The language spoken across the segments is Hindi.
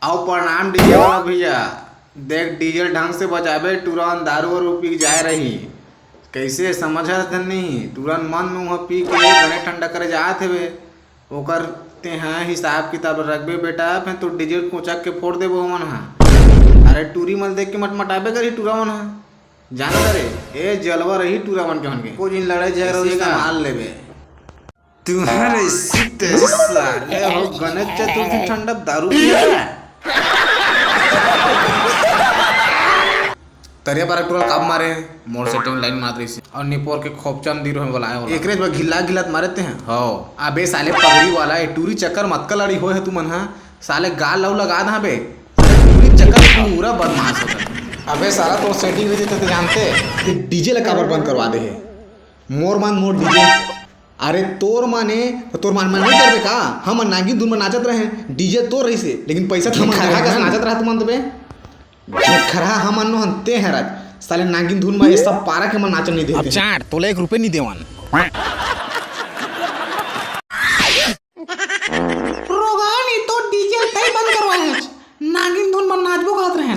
आओ प्रणाम डीजे वाला भैया। देख डीजल ढंग से बजाबे, तुरंत दारू वारू पी जाए रही। कैसे समझत नहीं, तुरंत मन मुँह पी के गने ठंडा करे जात हेबे। ओकर ते हैं हिसाब किताब रखबे बेटा, फिर तो डीजल कोचक के फोड़ देबो मन हा। अरे टूरी मन देख के मटमटाबे करी टूरा मन हा। जान करे ए जलवा रही टूरा मन के मन के को जिन लड़ाई झगड़ा का माल लेबे। तुम्हारे सीते साले हो गणेश चतुर्थी ठंडा दारू पिया तरिया बार टोल कब मारे मोर सेटिंग लाइन मार रही और निपोर के खोपचम दी रोहे बोलाए वाला एकरे बा घिला घिलात मारते हैं। हो अबे साले पगड़ी वाला ए टूरी चक्कर मत कलड़ी होए है तू मन हा। साले गाल लव लगा दा बे टूरी चक्कर पूरा बदमाश होता। अबे साला तो सेटिंग भी देते जानते कि डीजे ला काबर बंद करवा दे है। मोर मान मोर डीजे। अरे तोर माने नहीं करबे का। हम नागिन धुन में नाचत रहे डीजे तोर रही से, लेकिन पैसा तो हम खरहा का नाचत रहा तुम तबे खरहा हम अन्नो हनते हैं राज। साले नागिन धुन में ये सब पारा के मन नाचन नहीं देते। अब चार तोले 1 रुपए नहीं देवन रोगानी तो डीजे तय बंद करवाए नागिन धुन में नाचबो कहत रहे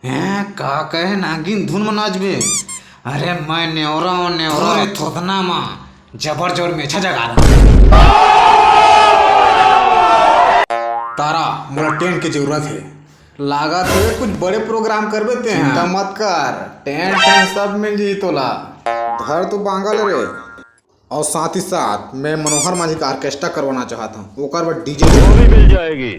हैं का कहे नागिन धुन में नाचबे। अरे मैं नेवरा थोदना मां जबर जोर में छा जगा रहा। तारा मोला टेंट की जरूरत है। लागत है कुछ बड़े प्रोग्राम करबे ते हैं। चिंता मत कर, टेंट सब मिल जी तोला। धर तो बांगल रे। और साथ ही साथ मैं मनोहर माझी का ऑर्केस्ट्रा करवाना चाहता हूँ। ओकर बाद डीजे भी मिल जाएगी।